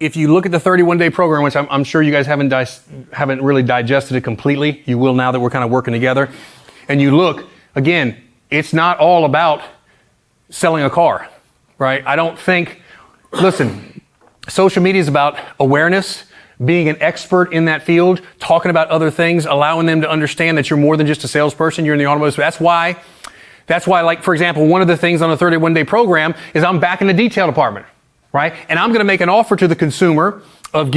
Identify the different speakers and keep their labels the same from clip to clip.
Speaker 1: if you look at the 31-day program, which I'm sure you guys haven't really digested it completely, you will now that we're kind of working together, and you look, again, it's not all about selling a car, right? I don't think, listen, social media is about awareness, being an expert in that field, talking about other things, allowing them to understand that you're more than just a salesperson, you're in the automotive. That's why, like, for example, one of the things on the 31-day program is I'm back in the detail department, right? And I'm going to make an offer to the consumer of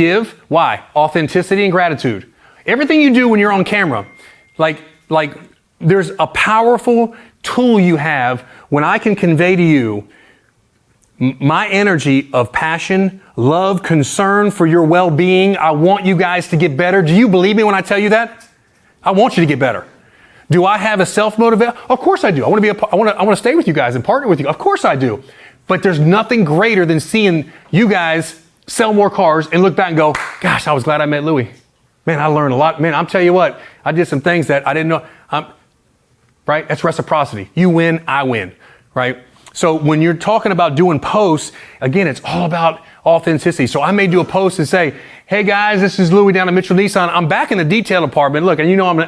Speaker 1: why? Authenticity and gratitude. Everything you do when you're on camera, like there's a powerful tool you have when I can convey to you my energy of passion, love, concern for your well-being. I want you guys to get better. Do you believe me when I tell you that? I want you to get better. Do I have a self-motivation? Of course I do. I want to stay with you guys and partner with you. Of course I do. But there's nothing greater than seeing you guys sell more cars and look back and go, gosh, I was glad I met Louie. Man, I learned a lot. Man, I'm tell you what, I did some things that I didn't know. Right? That's reciprocity. You win, I win. Right? So when you're talking about doing posts, again, it's all about authenticity. So I may do a post and say, hey guys, this is Louie down at Mitchell Nissan. I'm back in the detail department. Look, and you know I'm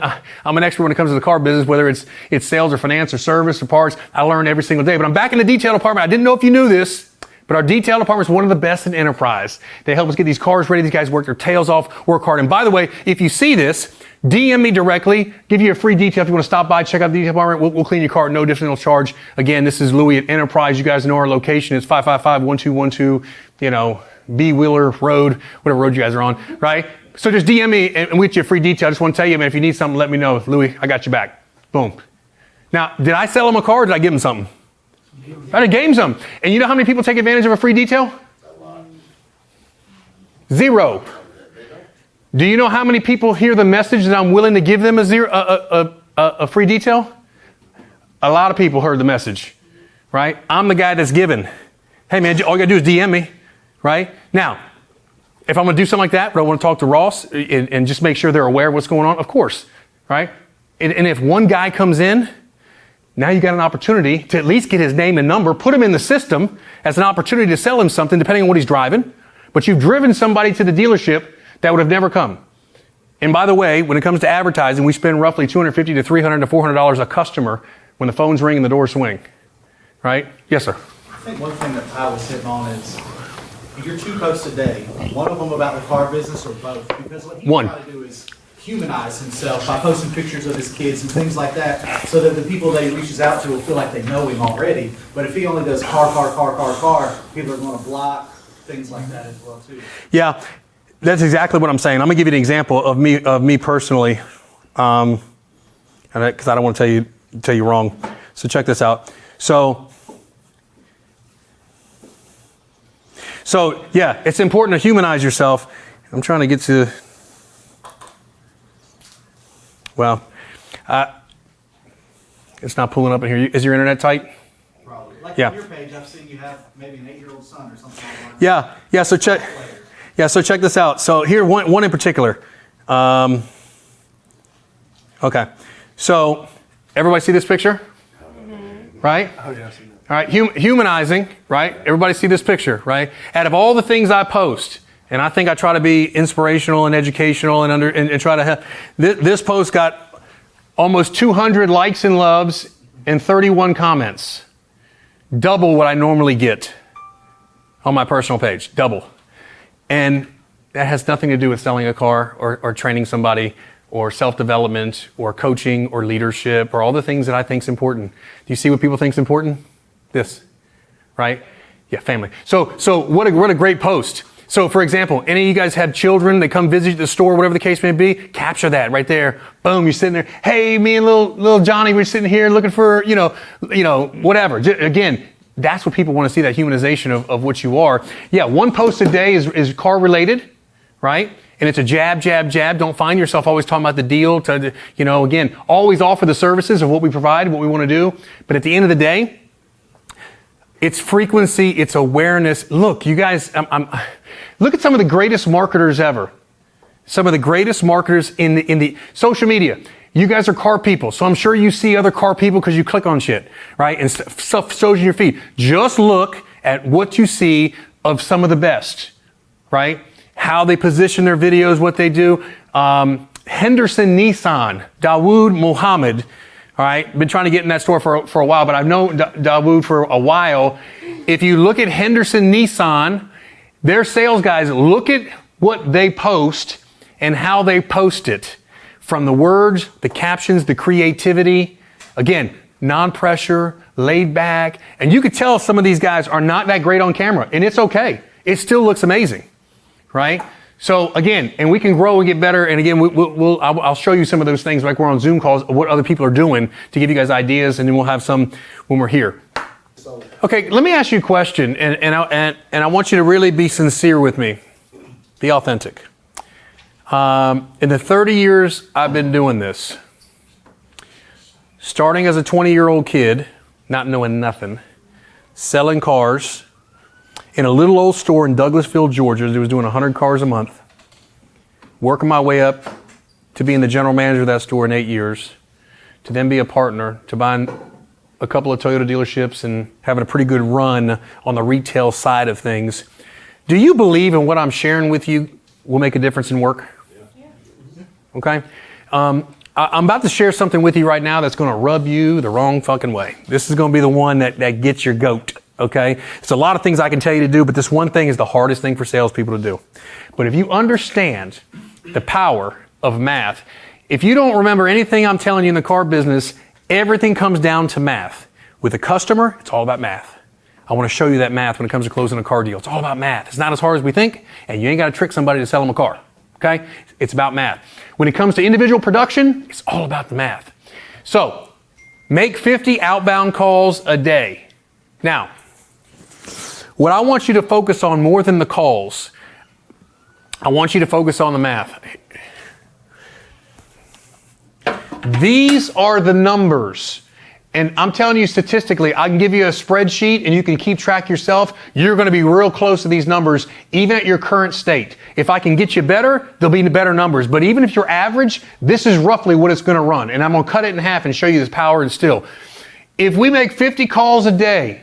Speaker 1: an expert when it comes to the car business, whether it's sales or finance or service or parts. I learn every single day. But I'm back in the detail department. I didn't know if you knew this, but our detail department is one of the best in enterprise. They help us get these cars ready. These guys work their tails off, work hard. And by the way, if you see this, DM me directly, give you a free detail if you want to stop by, check out the detail department. We'll clean your car, no additional charge. Again, this is Louie at Enterprise. You guys know our location. It's 555-1212, B. Wheeler Road, whatever road you guys are on, right? So just DM me and we'll get you a free detail. I just want to tell you, man, if you need something, let me know. Louie, I got you back. Boom. Now, did I sell him a car or did I give him something? I gave him something. And you know how many people take advantage of a free detail? 0. Do you know how many people hear the message that I'm willing to give them a free detail? A lot of people heard the message, right? I'm the guy that's given. Hey man, all you gotta do is DM me, right? Now, if I'm gonna do something like that, but I want to talk to Ross and just make sure they're aware of what's going on, of course, right? And if one guy comes in, now you got an opportunity to at least get his name and number, put him in the system as an opportunity to sell him something depending on what he's driving. But you've driven somebody to the dealership that would have never come. And by the way, when it comes to advertising, we spend roughly $250 to $300 to $400 a customer when the phones ring and the doors swing. Right? Yes, sir.
Speaker 2: I think one thing that I was hitting on is your 2 posts a day, one of them about the car business or both? Because what he's trying to do is humanize himself by posting pictures of his kids and things like that so that the people that he reaches out to will feel like they know him already. But if he only does car, people are going to block, things like that as well too.
Speaker 1: Yeah. That's exactly what I'm saying. I'm going to give you an example of me personally, because I don't want to tell you wrong. So check this out. So yeah, it's important to humanize yourself. I'm trying to get to, well, it's not pulling up in here. Is your internet tight?
Speaker 2: Probably. Like
Speaker 1: yeah.
Speaker 2: On your page, I've seen you have maybe an 8-year-old son or something like that.
Speaker 1: Yeah. So check. Yeah, so check this out. So here, one in particular. Okay. So everybody see this picture? Mm-hmm. Right? Oh, yeah, I've seen that. All right, humanizing, right? Everybody see this picture, right? Out of all the things I post, and I think I try to be inspirational and educational and try to help, this post got almost 200 likes and loves and 31 comments. Double what I normally get on my personal page. Double. And that has nothing to do with selling a car or training somebody or self-development or coaching or leadership or all the things that I think is important. Do you see what people think is important? This, right? Yeah, family. So what a great post. So for example, any of you guys have children, they come visit the store, whatever the case may be, capture that right there. Boom, you're sitting there. Hey, me and little Johnny, we're sitting here looking for, whatever. Again, that's what people want to see, that humanization of what you are. Yeah, 1 post a day is car related, right? And it's a jab. Don't find yourself always talking about the deal. Again, always offer the services of what we provide, what we want to do. But at the end of the day, it's frequency, it's awareness. Look, you guys, look at some of the greatest marketers ever. Some of the greatest marketers in the social media. You guys are car people, so I'm sure you see other car people because you click on shit, right? And stuff shows in your feed. Just look at what you see of some of the best. right? How they position their videos, what they do. Henderson Nissan, Dawood Mohammed, all right? Been trying to get in that store for a while, but I've known Dawood for a while. If you look at Henderson Nissan, their sales guys, look at what they post and how they post it. From the words, the captions, the creativity. Again, non-pressure, laid back. And you could tell some of these guys are not that great on camera, and it's okay. It still looks amazing, right? So again, and we can grow and get better. And again, I'll show you some of those things like we're on Zoom calls, what other people are doing to give you guys ideas, and then we'll have some when we're here. Okay, let me ask you a question, and I want you to really be sincere with me. Be authentic. In the 30 years I've been doing this, starting as a 20-year-old kid, not knowing nothing, selling cars in a little old store in Douglasville, Georgia that was doing 100 cars a month, working my way up to being the general manager of that store in 8 years, to then be a partner, to buying a couple of Toyota dealerships and having a pretty good run on the retail side of things. Do you believe in what I'm sharing with you will make a difference in work? Okay? I'm about to share something with you right now that's going to rub you the wrong fucking way. This is going to be the one that gets your goat. Okay? It's a lot of things I can tell you to do, but this one thing is the hardest thing for salespeople to do. But if you understand the power of math, if you don't remember anything I'm telling you in the car business, everything comes down to math. With a customer, it's all about math. I want to show you that math when it comes to closing a car deal. It's all about math. It's not as hard as we think, and you ain't got to trick somebody to sell them a car. Okay? It's about math. When it comes to individual production, it's all about the math. So, make 50 outbound calls a day. Now, what I want you to focus on more than the calls, I want you to focus on the math. These are the numbers. And I'm telling you statistically, I can give you a spreadsheet and you can keep track yourself. You're going to be real close to these numbers, even at your current state. If I can get you better, there'll be better numbers. But even if you're average, this is roughly what it's going to run. And I'm going to cut it in half and show you this power and still. If we make 50 calls a day,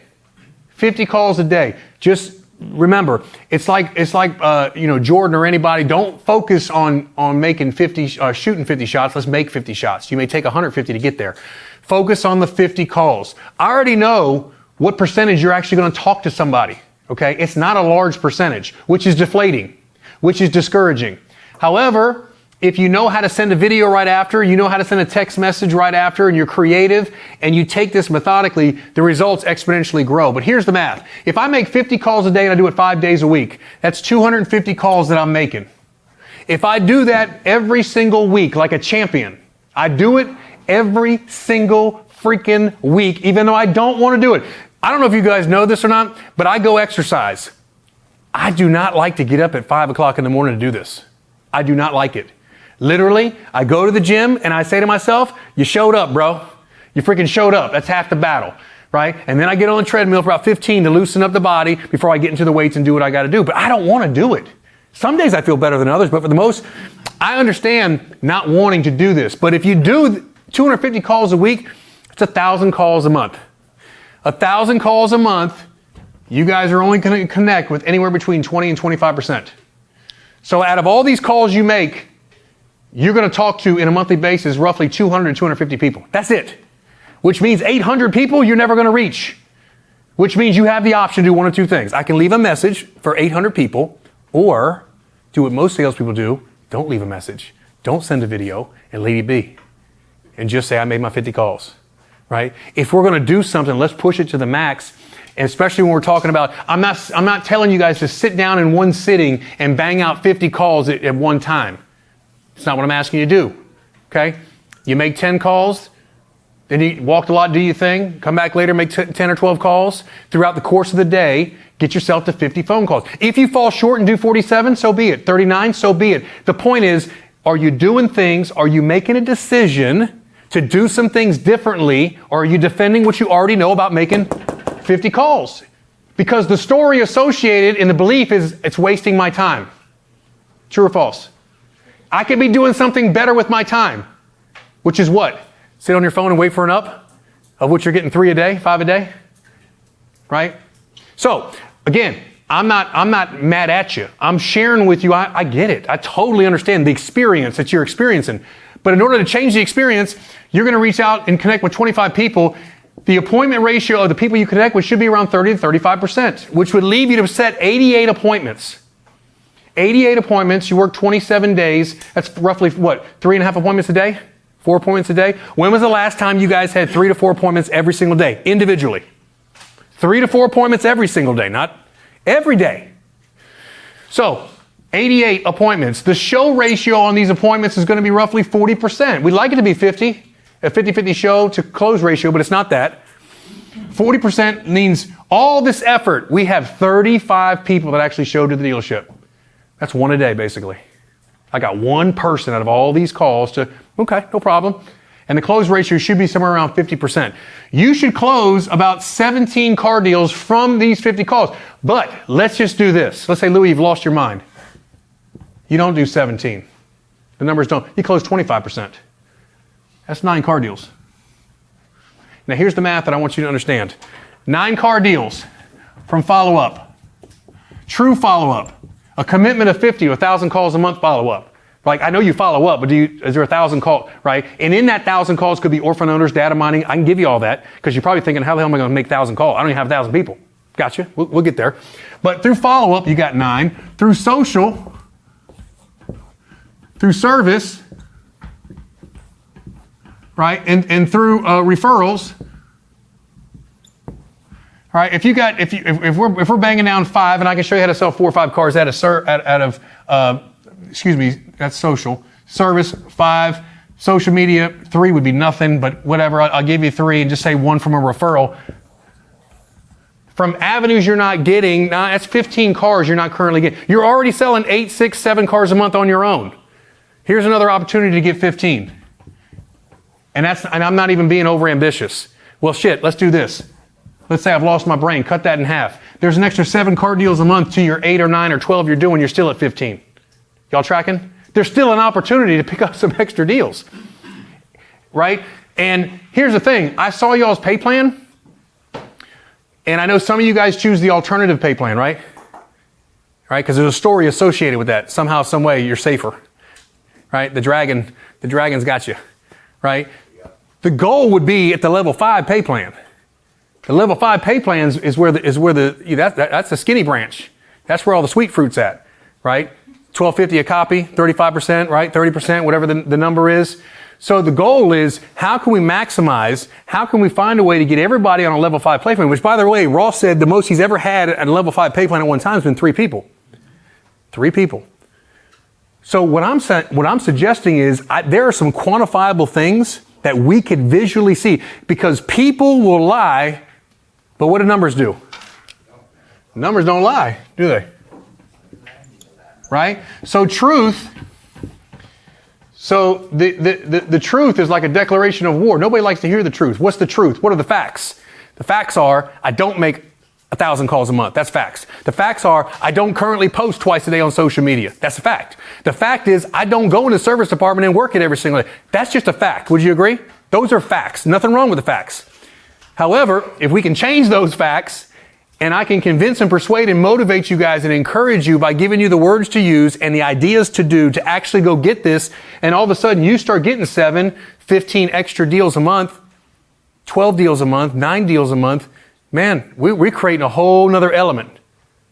Speaker 1: 50 calls a day, just remember, it's like Jordan or anybody. Don't focus on making 50, shooting 50 shots. Let's make 50 shots. You may take 150 to get there. Focus on the 50 calls. I already know what percentage you're actually going to talk to somebody. Okay, it's not a large percentage, which is deflating, which is discouraging. However, if you know how to send a video right after, you know how to send a text message right after, and you're creative, and you take this methodically, the results exponentially grow. But here's the math. If I make 50 calls a day and I do it 5 days a week, that's 250 calls that I'm making. If I do that every single week like a champion, I do it every single freaking week, even though I don't want to do it. I don't know if you guys know this or not, but I go exercise. I do not like to get up at 5 o'clock in the morning to do this. I do not like it. Literally, I go to the gym and I say to myself, you showed up, bro. You freaking showed up. That's half the battle, right? And then I get on the treadmill for about 15 to loosen up the body before I get into the weights and do what I got to do. But I don't want to do it. Some days I feel better than others, but for the most, I understand not wanting to do this. But if you do 250 calls a week, it's 1,000 calls a month. 1,000 calls a month, you guys are only going to connect with anywhere between 20 and 25%. So out of all these calls you make, you're going to talk to, in a monthly basis, roughly 200 to 250 people. That's it. Which means 800 people you're never going to reach. Which means you have the option to do one of two things. I can leave a message for 800 people, or do what most salespeople do. Don't leave a message. Don't send a video, and let it be. And just say, I made my 50 calls, right? If we're going to do something, let's push it to the max. And especially when we're talking about, I'm not telling you guys to sit down in one sitting and bang out 50 calls at one time. It's not what I'm asking you to do, okay? You make 10 calls, then you walk a lot, do your thing, come back later, make 10 or 12 calls. Throughout the course of the day, get yourself to 50 phone calls. If you fall short and do 47, so be it. 39, so be it. The point is, are you doing things, are you making a decision to do some things differently, or are you defending what you already know about making 50 calls? Because the story associated in the belief is, it's wasting my time. True or false? I could be doing something better with my time, which is what? Sit on your phone and wait for an up, of which you're getting 3 a day, 5 a day, right? So, again, I'm not mad at you. I'm sharing with you. I get it. I totally understand the experience that you're experiencing. But in order to change the experience, you're going to reach out and connect with 25 people. The appointment ratio of the people you connect with should be around 30 to 35%, which would leave you to set 88 appointments. 88 appointments. You work 27 days. That's roughly what? 3.5 appointments a day? 4 appointments a day? When was the last time you guys had 3 to 4 appointments every single day, individually? 3 to 4 appointments every single day, not every day. So, 88 appointments. The show ratio on these appointments is going to be roughly 40%. We'd like it to be 50, a 50-50 show to close ratio, but it's not that. 40% means all this effort. We have 35 people that actually showed to the dealership. That's one a day, basically. I got one person out of all these calls to, okay, no problem. And the close ratio should be somewhere around 50%. You should close about 17 car deals from these 50 calls. But let's just do this. Let's say, Louie, you've lost your mind. You don't do 17. The numbers don't. You close 25%. That's 9 car deals. Now here's the math that I want you to understand. 9 car deals from follow-up. True follow-up. A commitment of 50 or 1,000 calls a month follow-up. Like, I know you follow up, but is there 1,000 calls, right? And in that 1,000 calls could be orphan owners, data mining. I can give you all that because you're probably thinking, how the hell am I going to make 1,000 calls? I don't even have 1,000 people. Gotcha. We'll get there. But through follow-up, you got 9. Through social, through service, right? And through referrals. All right. If we're banging down 5, and I can show you how to sell 4 or 5 cars out of that's social. Service, 5. Social media, 3 would be nothing, but whatever. I'll give you 3 and just say 1 from a referral. From avenues you're not getting, that's 15 cars you're not currently getting. You're already selling 8, 6, 7 cars a month on your own. Here's another opportunity to get 15. And I'm not even being over ambitious. Well, shit, let's do this. Let's say I've lost my brain. Cut that in half. There's an extra 7 car deals a month to your 8 or 9 or 12 you're doing. You're still at 15. Y'all tracking? There's still an opportunity to pick up some extra deals. Right? And here's the thing. I saw y'all's pay plan. And I know some of you guys choose the alternative pay plan, right? Right? Because there's a story associated with that. Somehow, some way, you're safer. Right? The dragon's got you. Right? The goal would be at the level 5 pay plan. The level 5 pay plans is where that's the skinny branch. That's where all the sweet fruit's at, right? $12.50 a copy, 35%, right? 30%, whatever the number is. So the goal is, how can we maximize? How can we find a way to get everybody on a level 5 pay plan? Which, by the way, Ross said the most he's ever had at a level 5 pay plan at one time has been 3 people. 3 people. So what I'm suggesting is there are some quantifiable things that we could visually see, because people will lie. But what do numbers do? Numbers don't lie, do they? Right? So truth. So the truth is like a declaration of war. Nobody likes to hear the truth. What's the truth? What are the facts? The facts are, I don't make 1,000 calls a month. That's facts. The facts are, I don't currently post twice a day on social media. That's a fact. The fact is, I don't go in the service department and work it every single day. That's just a fact. Would you agree? Those are facts. Nothing wrong with the facts. However, if we can change those facts, and I can convince and persuade and motivate you guys and encourage you by giving you the words to use and the ideas to do to actually go get this, and all of a sudden you start getting 7, 15 extra deals a month, 12 deals a month, 9 deals a month, man, we're creating a whole nother element,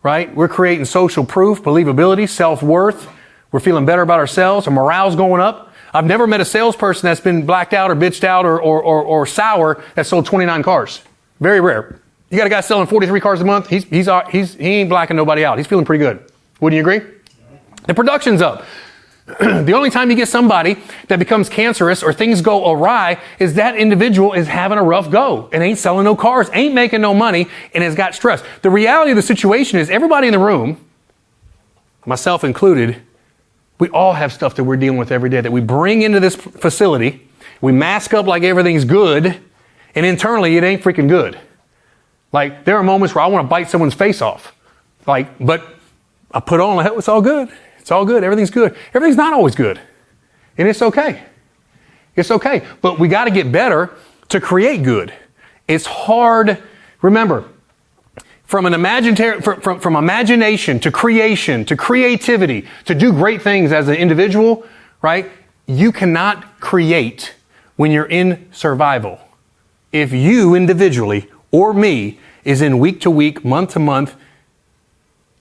Speaker 1: right? We're creating social proof, believability, self-worth. We're feeling better about ourselves. Our morale's going up. I've never met a salesperson that's been blacked out or bitched out or sour that sold 29 cars. Very rare. You got a guy selling 43 cars a month. He ain't blacking nobody out. He's feeling pretty good. Wouldn't you agree? The production's up. The only time you get somebody that becomes cancerous or things go awry is that individual is having a rough go and ain't selling no cars, ain't making no money, and has got stress. The reality of the situation is everybody in the room, myself included, we all have stuff that we're dealing with every day that we bring into this facility. We mask up like everything's good, and internally it ain't freaking good. Like, there are moments where I want to bite someone's face off. Like, but I put on like, it's all good. It's all good. Everything's good. Everything's not always good. And it's okay. It's okay. But we got to get better to create good. It's hard. Remember, from imagination to creation to creativity to do great things as an individual, right? You cannot create when you're in survival. If you individually or me is in week to week, month to month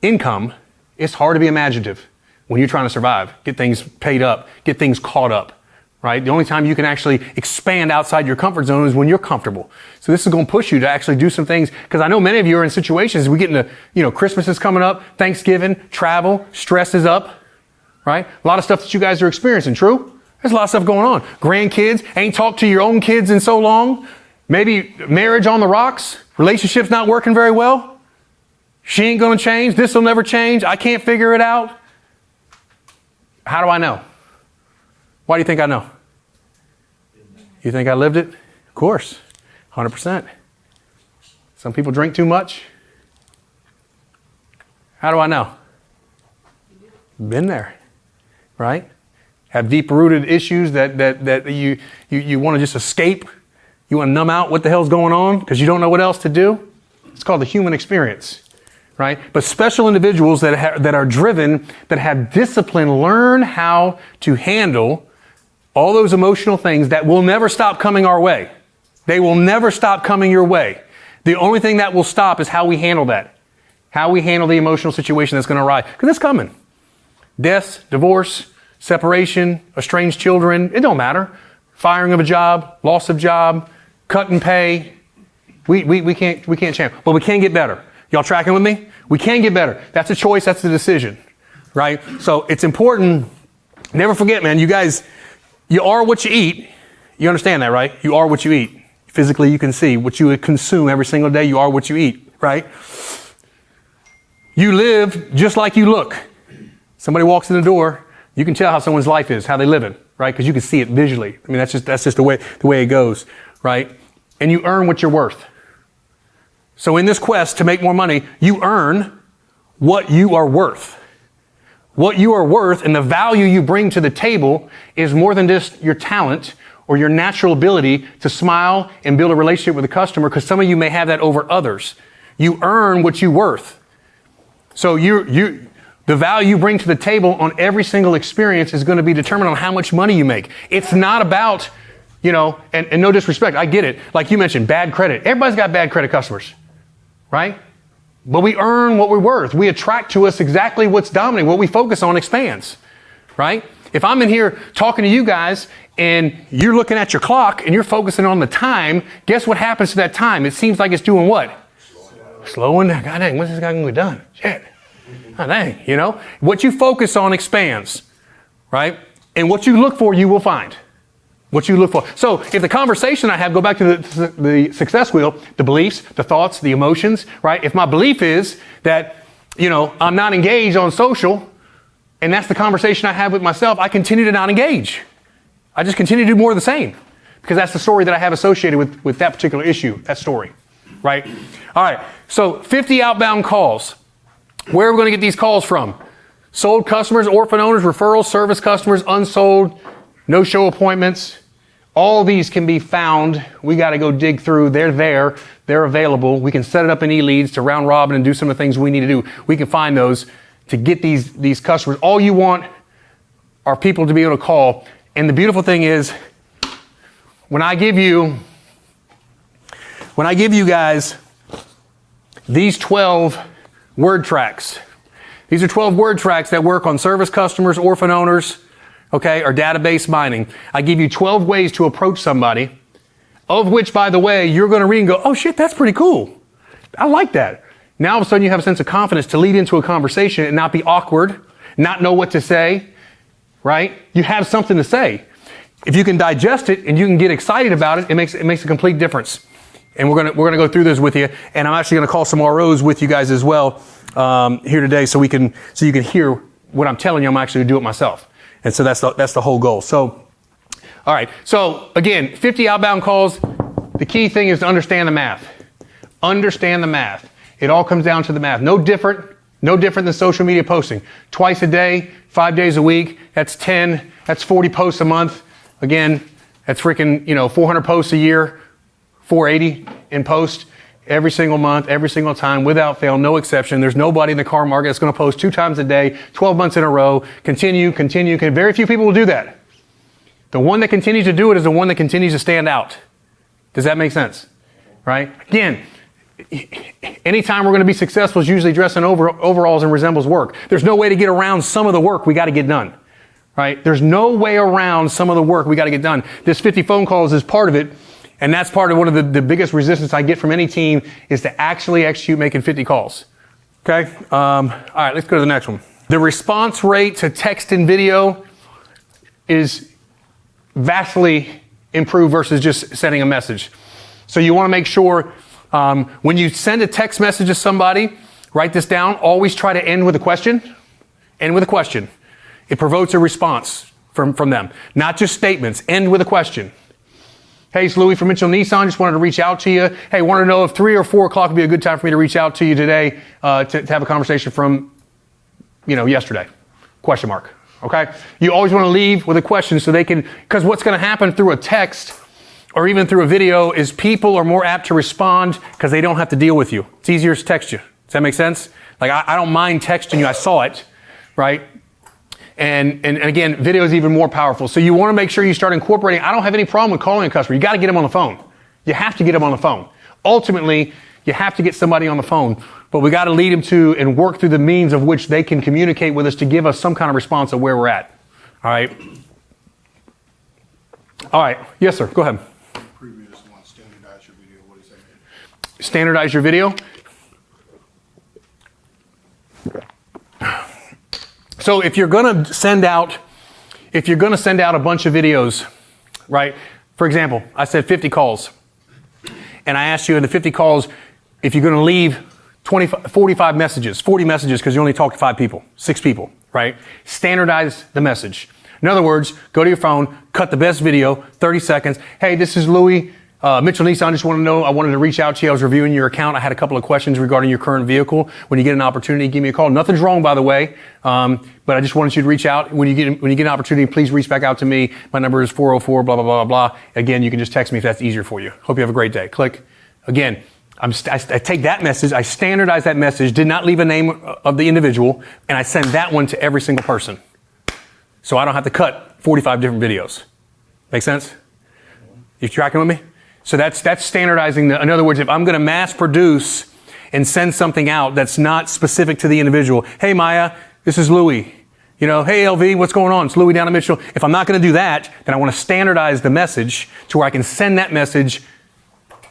Speaker 1: income, it's hard to be imaginative when you're trying to survive, get things paid up, get things caught up, right? The only time you can actually expand outside your comfort zone is when you're comfortable. So this is going to push you to actually do some things, because I know many of you are in situations, we get into, Christmas is coming up, Thanksgiving, travel, stress is up, right? A lot of stuff that you guys are experiencing, true? There's a lot of stuff going on. Grandkids, ain't talked to your own kids in so long. Maybe marriage on the rocks, relationship's not working very well. She ain't going to change. This will never change. I can't figure it out. How do I know? Why do you think I know? You think I lived it? Of course, 100%. Some people drink too much. How do I know? Been there, right? Have deep-rooted issues that you want to just escape. You want to numb out what the hell's going on because you don't know what else to do. It's called the human experience, right? But special individuals that are driven, that have discipline, learn how to handle all those emotional things that will never stop coming our way. They will never stop coming your way. The only thing that will stop is how we handle that. How we handle the emotional situation that's going to arise. Because it's coming. Deaths, divorce, separation, estranged children, it don't matter. Firing of a job, loss of job, cut in pay. We can't change. But we can get better. Y'all tracking with me? We can get better. That's a choice. That's a decision. Right? So it's important. Never forget, man, you guys, you are what you eat. You understand that, right? You are what you eat. Physically, you can see what you consume every single day. You are what you eat, right? You live just like you look. Somebody walks in the door, you can tell how someone's life is, how they living, right? Because you can see it visually. I mean, that's just the way it goes, right? And you earn what you're worth. So in this quest to make more money, you earn what you are worth. What you are worth and the value you bring to the table is more than just your talent or your natural ability to smile and build a relationship with a customer, because some of you may have that over others. You earn what you're worth. So the value you bring to the table on every single experience is going to be determined on how much money you make. It's not about, and no disrespect, I get it. Like you mentioned, bad credit. Everybody's got bad credit customers, right? But we earn what we're worth. We attract to us exactly what's dominant. What we focus on expands, right? If I'm in here talking to you guys and you're looking at your clock and you're focusing on the time, guess what happens to that time? It seems like it's doing what? Slowing down. God dang, when's this guy going to be done? Shit. God dang, What you focus on expands, right? And what you look for, you will find. What you look for. So if the conversation I have, go back to the success wheel, the beliefs, the thoughts, the emotions, right? If my belief is that, I'm not engaged on social, and that's the conversation I have with myself, I continue to not engage. I just continue to do more of the same, because that's the story that I have associated with that particular issue, that story, right? All right, so 50 outbound calls. Where are we going to get these calls from? Sold customers, orphan owners, referrals, service customers, unsold, no-show appointments. All these can be found. We got to go dig through. They're there. They're available. We can set it up in e-leads to round robin and do some of the things we need to do. We can find those to get these customers. All you want are people to be able to call. And the beautiful thing is, when I give you guys these 12 word tracks, these are 12 word tracks that work on service customers, orphan owners, okay, or database mining. I give you 12 ways to approach somebody, of which, by the way, you're going to read and go, oh shit, that's pretty cool. I like that. Now all of a sudden you have a sense of confidence to lead into a conversation and not be awkward, not know what to say, right? You have something to say. If you can digest it and you can get excited about it, it makes a complete difference. And we're gonna go through this with you, and I'm actually gonna call some ROs with you guys as well here today, so you can hear what I'm telling you. I'm actually gonna do it myself. And so that's the whole goal. So, all right. So again, 50 outbound calls. The key thing is to understand the math. Understand the math. It all comes down to the math. No different than social media posting. Twice a day, 5 days a week. That's 10. That's 40 posts a month. Again, that's freaking 400 posts a year, 480 in post. every single month, every single time, without fail, no exception. There's nobody in the car market that's going to post 2 times a day, 12 months in a row, continue. Very few people will do that. The one that continues to do it is the one that continues to stand out. Does that make sense? Right? Again, anytime we're going to be successful is usually dressing overalls and resembles work. There's no way to get around some of the work we got to get done. Right? There's no way around some of the work we got to get done. This 50 phone calls is part of it. And that's part of one of the biggest resistance I get from any team is to actually execute making 50 calls. Okay? All right, let's go to the next one. The response rate to text and video is vastly improved versus just sending a message. So you want to make sure when you send a text message to somebody, write this down, always try to end with a question. End with a question. It provokes a response from them. Not just statements. End with a question. Hey, it's Louie from Mitchell Nissan. Just wanted to reach out to you. Hey, wanted to know if 3 or 4 o'clock would be a good time for me to reach out to you today to have a conversation from, yesterday. Question mark. Okay? You always want to leave with a question so they can, because what's going to happen through a text or even through a video is people are more apt to respond because they don't have to deal with you. It's easier to text you. Does that make sense? Like, I don't mind texting you. I saw it, right? And again, video is even more powerful. So you want to make sure you start incorporating. I don't have any problem with calling a customer. You got to get them on the phone. You have to get them on the phone. Ultimately, you have to get somebody on the phone, but we got to lead them to and work through the means of which they can communicate with us to give us some kind of response of where we're at. All right. All right. Yes, sir. Go ahead.
Speaker 3: Previous one, standardize your video. What does that mean?
Speaker 1: Standardize your video. So if you're going to send out a bunch of videos, right? For example, I said 50 calls. And I asked you in the 50 calls, if you're going to leave 40 messages because you only talk to 5 people, 6 people, right? Standardize the message. In other words, go to your phone, cut the best video, 30 seconds. Hey, this is Louie. Mitchell Nissan, I just want to know, I wanted to reach out to you. I was reviewing your account. I had a couple of questions regarding your current vehicle. When you get an opportunity, give me a call. Nothing's wrong, by the way. But I just wanted you to reach out. When you get an opportunity, please reach back out to me. My number is 404, blah, blah, blah, blah. Again, you can just text me if that's easier for you. Hope you have a great day. Click. Again, I take that message, I standardize that message, did not leave a name of the individual, and I send that one to every single person. So I don't have to cut 45 different videos. Make sense? You tracking with me? So that's standardizing. In other words, if I'm going to mass produce and send something out that's not specific to the individual. Hey, Maya, this is Louie. Hey, LV, what's going on? It's Louie down in Mitchell. If I'm not going to do that, then I want to standardize the message to where I can send that message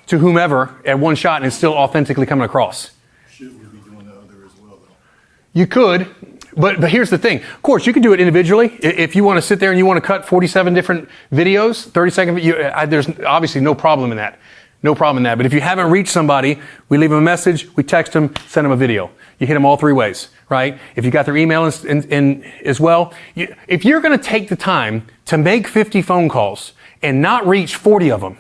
Speaker 1: to whomever at one shot and it's still authentically coming across.
Speaker 3: Should we be doing the other as well, though?
Speaker 1: You could. But here's the thing. Of course, you can do it individually. If you want to sit there and you want to cut 47 different videos, 30-second, there's obviously no problem in that. No problem in that. But if you haven't reached somebody, we leave them a message, we text them, send them a video. You hit them all 3 ways, right? If you got their email in as well, if you're going to take the time to make 50 phone calls and not reach 40 of them,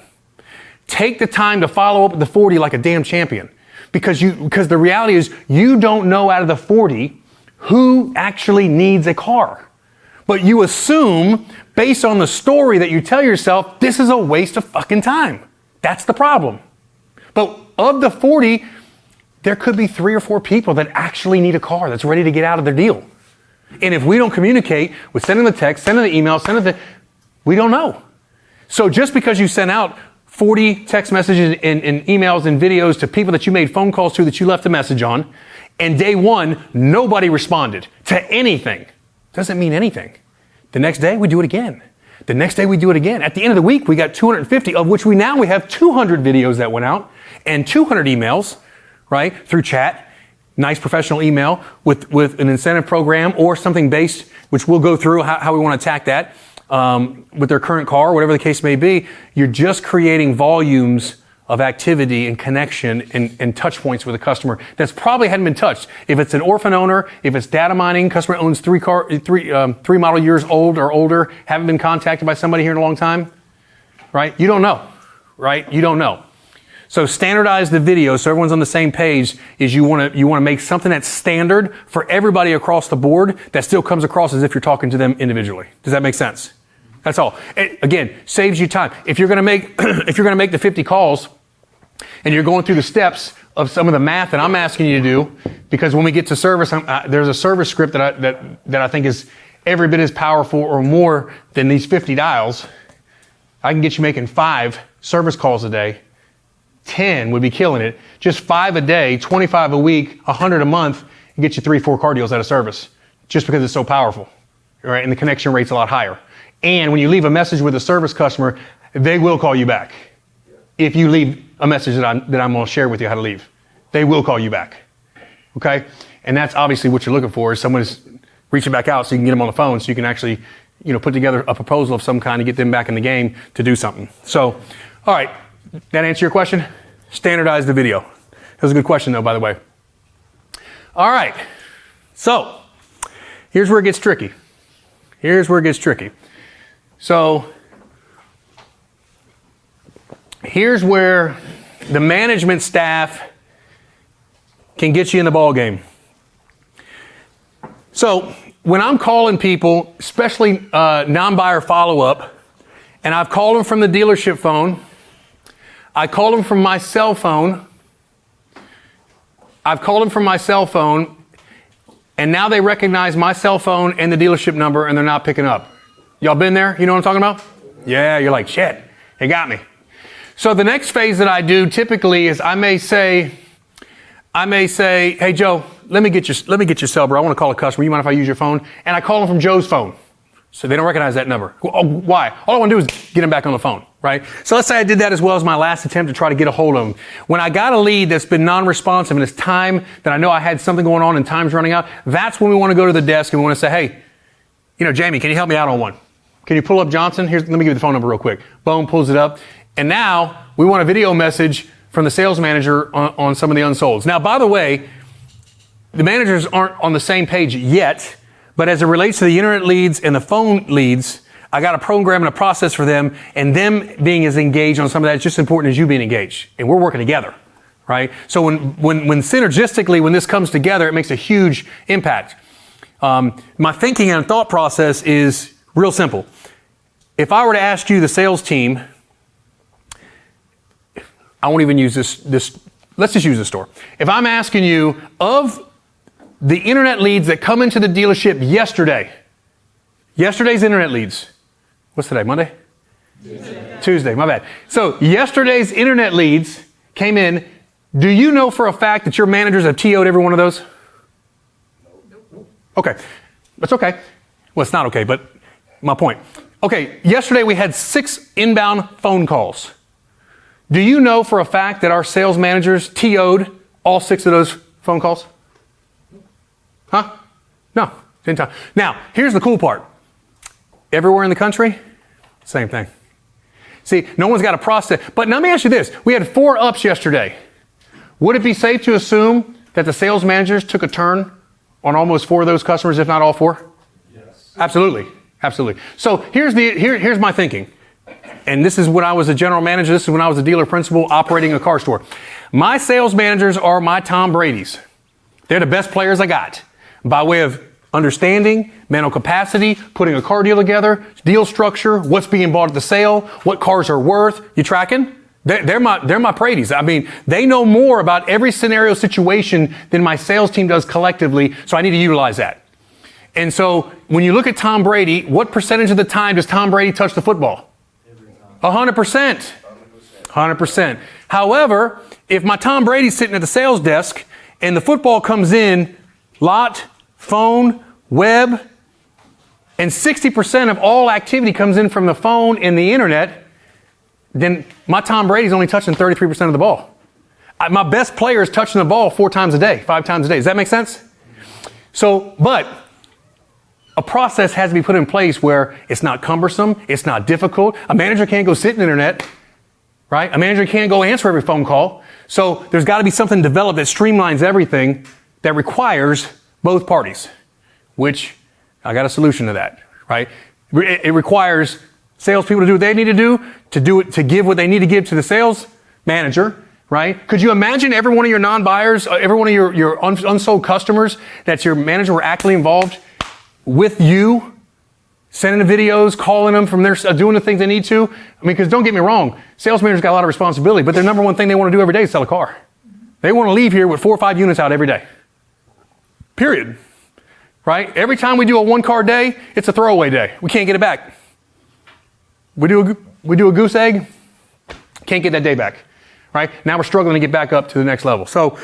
Speaker 1: take the time to follow up with the 40 like a damn champion. Because the reality is you don't know out of the 40 who actually needs a car. But you assume, based on the story that you tell yourself, this is a waste of fucking time. That's the problem. But of the 40, there could be 3 or 4 people that actually need a car that's ready to get out of their deal. And if we don't communicate with sending the text, sending the email, we don't know. So just because you sent out 40 text messages and emails and videos to people that you made phone calls to that you left a message on, and day 1, nobody responded to anything. Doesn't mean anything. The next day, we do it again. The next day, we do it again. At the end of the week, we got 250, of which we have 200 videos that went out and 200 emails, right, through chat. Nice professional email with an incentive program or something based, which we'll go through how we want to attack that with their current car, whatever the case may be. You're just creating volumes of activity and connection and touch points with a customer that's probably hadn't been touched. If it's an orphan owner, if it's data mining, customer owns 3 model years old or older, haven't been contacted by somebody here in a long time, right? You don't know, right? You don't know. So standardize the video so everyone's on the same page. Is you want to make something that's standard for everybody across the board that still comes across as if you're talking to them individually. Does that make sense? That's all. It, again, saves you time. If you're going to make the 50 calls, and you're going through the steps of some of the math that I'm asking you to do, because when we get to service, there's a service script that I think is every bit as powerful or more than these 50 dials. I can get you making 5 service calls a day. 10 would be killing it. Just 5 a day, 25 a week, 100 a month, and get you 3-4 car deals out of service, just because it's so powerful, right? And the connection rate's a lot higher. And when you leave a message with a service customer, they will call you back. If you leave a message that I'm going to share with you how to leave, they will call you back. Okay? And that's obviously what you're looking for, is someone who's reaching back out so you can get them on the phone, so you can actually, put together a proposal of some kind to get them back in the game to do something. So, all right, that answer your question? Standardize the video. That was a good question, though, by the way. All right, so here's where it gets tricky. So here's where the management staff can get you in the ball game. So when I'm calling people, especially non-buyer follow-up, and I've called them from the dealership phone, I called them from my cell phone, and now they recognize my cell phone and the dealership number, and they're not picking up. Y'all been there? You know what I'm talking about? Yeah, you're like, shit, it got me. So the next phase that I do typically is I may say, hey Joe, let me get your cell, bro. I want to call a customer. You mind if I use your phone? And I call them from Joe's phone. So they don't recognize that number. Oh, why? All I want to do is get them back on the phone, right? So let's say I did that as well as my last attempt to try to get a hold of them. When I got a lead that's been non-responsive and it's time that I know I had something going on and time's running out, that's when we want to go to the desk and we want to say, hey, Jamie, can you help me out on one? Can you pull up Johnson? Let me give you the phone number real quick. Boom, pulls it up. And now we want a video message from the sales manager on some of the unsolds. Now, by the way, the managers aren't on the same page yet, but as it relates to the internet leads and the phone leads, I got a program and a process for them, and them being as engaged on some of that is just as important as you being engaged. And we're working together, right? So when synergistically, when this comes together, it makes a huge impact. My thinking and thought process is real simple. If I were to ask you, the sales team, I won't even use this, let's just use the store. If I'm asking you, of the internet leads that come into the dealership yesterday's internet leads, what's today, Monday? Tuesday, my bad. So yesterday's internet leads came in. Do you know for a fact that your managers have TO'd every one of those? Okay, that's okay. Well, it's not okay, but my point. Okay, yesterday we had 6 inbound phone calls. Do you know for a fact that our sales managers TO'd all 6 of those phone calls? Huh? No, didn't time. Now, here's the cool part. Everywhere in the country, same thing. See, no one's got a process. But now let me ask you this. We had 4 ups yesterday. Would it be safe to assume that the sales managers took a turn on almost 4 of those customers, if not all 4? Yes. Absolutely. So here's my thinking. And this is when I was a general manager. This is when I was a dealer principal operating a car store. My sales managers are my Tom Brady's. They're the best players I got by way of understanding, mental capacity, putting a car deal together, deal structure, what's being bought at the sale, what cars are worth. You tracking? They're my Brady's. I mean, they know more about every scenario situation than my sales team does collectively, so I need to utilize that. And so when you look at Tom Brady, what percentage of the time does Tom Brady touch the football? 100%. 100%. However, if my Tom Brady's sitting at the sales desk and the football comes in, lot, phone, web, and 60% of all activity comes in from the phone and the internet, then my Tom Brady's only touching 33% of the ball. My best player is touching the ball 4 times a day, 5 times a day. Does that make sense? So, but a process has to be put in place where it's not cumbersome, it's not difficult. A manager can't go sit in the internet, right? A manager can't go answer every phone call. So there's got to be something developed that streamlines everything that requires both parties, which I got a solution to that, right? It requires salespeople to do what they need to do it, to give what they need to give to the sales manager, right? Could you imagine every one of your non-buyers, every one of your unsold customers that your manager were actively involved with you sending the videos, calling them from their, doing the things they need to. I mean, because don't get me wrong, sales managers got a lot of responsibility, but their number one thing they want to do every day is sell a car. They want to leave here with 4 or 5 units out every day. Period. Right? Every time we do a 1 car day, it's a throwaway day. We can't get it back. We do a goose egg, can't get that day back. Right? Now we're struggling to get back up to the next level. So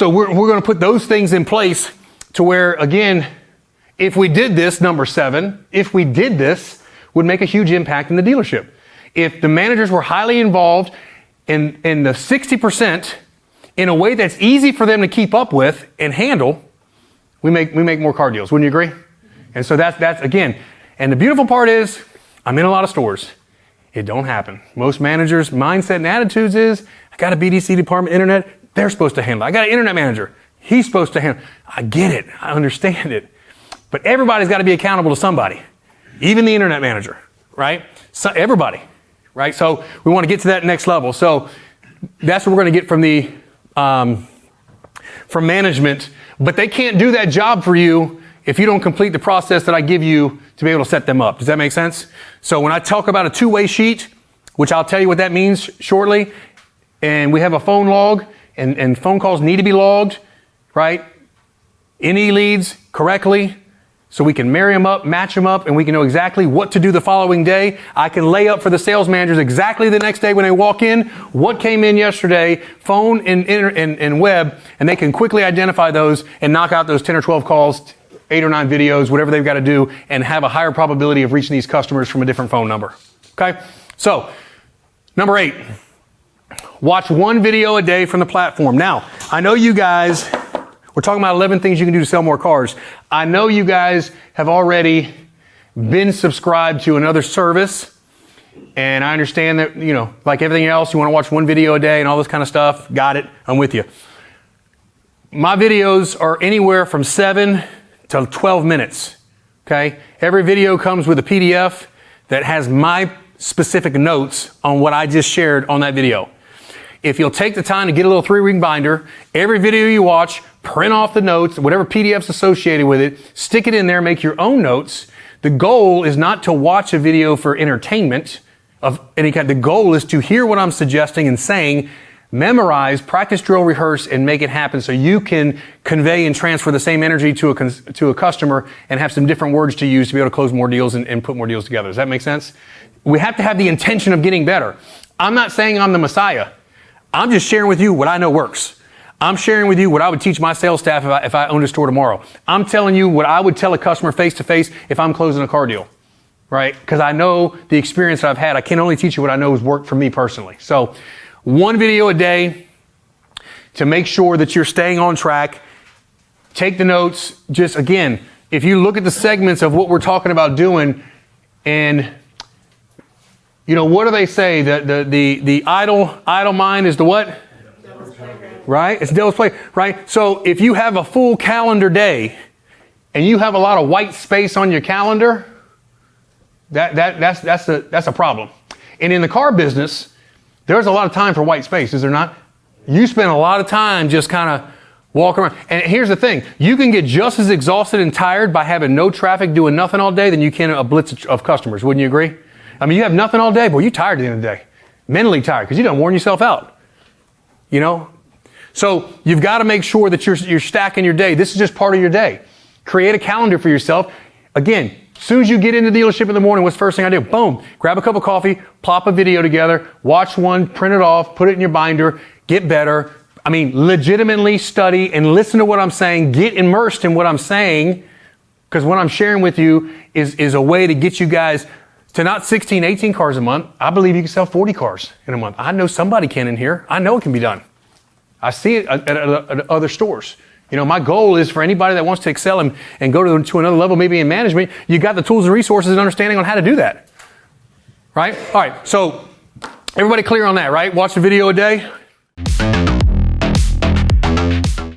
Speaker 1: we're going to put those things in place to where, again, if we did this, number 7, if we did this, would make a huge impact in the dealership. If the managers were highly involved in the 60% in a way that's easy for them to keep up with and handle, we make more car deals. Wouldn't you agree? And so that's again, and the beautiful part is, I'm in a lot of stores. It don't happen. Most managers' mindset and attitudes is, I got a BDC department, internet, they're supposed to handle it. I got an internet manager, he's supposed to handle it. I get it, I understand it. But everybody's got to be accountable to somebody, even the internet manager, right? So everybody, right? So we want to get to that next level. So that's what we're going to get from the from management. But they can't do that job for you if you don't complete the process that I give you to be able to set them up. Does that make sense? So when I talk about a 2-way sheet, which I'll tell you what that means shortly, and we have a phone log, and phone calls need to be logged, right? Any leads correctly, so we can marry them up, match them up, and we can know exactly what to do the following day. I can lay up for the sales managers exactly the next day when they walk in, what came in yesterday, phone and web, and they can quickly identify those and knock out those 10 or 12 calls, 8 or 9 videos, whatever they've got to do, and have a higher probability of reaching these customers from a different phone number. Okay? So, number 8, watch 1 video a day from the platform. Now, I know you guys, we're talking about 11 things you can do to sell more cars. I know you guys have already been subscribed to another service, and I understand that, you know, like everything else, you want to watch 1 video a day and all this kind of stuff. Got it. I'm with you. My videos are anywhere from 7 to 12 minutes. Okay? Every video comes with a PDF that has my specific notes on what I just shared on that video. If you'll take the time to get a little 3-ring binder, every video you watch, print off the notes, whatever PDF's associated with it, stick it in there, make your own notes. The goal is not to watch a video for entertainment of any kind. The goal is to hear what I'm suggesting and saying, memorize, practice, drill, rehearse, and make it happen so you can convey and transfer the same energy to a customer and have some different words to use to be able to close more deals and put more deals together. Does that make sense? We have to have the intention of getting better. I'm not saying I'm the Messiah. I'm just sharing with you what I know works. I'm sharing with you what I would teach my sales staff if I owned a store tomorrow. I'm telling you what I would tell a customer face to face if I'm closing a car deal, right? Because I know the experience that I've had. I can only teach you what I know has worked for me personally. So 1 video a day to make sure that you're staying on track. Take the notes. Just again, if you look at the segments of what we're talking about doing, and you know, what do they say? The idle mind is the what? Right? It's devil's play, right? So if you have a full calendar day and you have a lot of white space on your calendar, that's a problem. And in the car business, there's a lot of time for white space, is there not? You spend a lot of time just kind of walking around. And here's the thing. You can get just as exhausted and tired by having no traffic, doing nothing all day than you can a blitz of customers. Wouldn't you agree? I mean, you have nothing all day, boy, you're tired at the end of the day. Mentally tired because you done worn yourself out. You know? So you've got to make sure that you're stacking your day. This is just part of your day. Create a calendar for yourself. Again, as soon as you get into the dealership in the morning, what's the first thing I do? Boom, grab a cup of coffee, plop a video together, watch 1, print it off, put it in your binder, get better. I mean, legitimately study and listen to what I'm saying. Get immersed in what I'm saying, because what I'm sharing with you is a way to get you guys to not 16, 18 cars a month. I believe you can sell 40 cars in a month. I know somebody can in here. I know it can be done. I see it at other stores. You know, my goal is for anybody that wants to excel and go to another level, maybe in management, you got the tools and resources and understanding on how to do that. Right? All right. So everybody clear on that, right? Watch the video a day.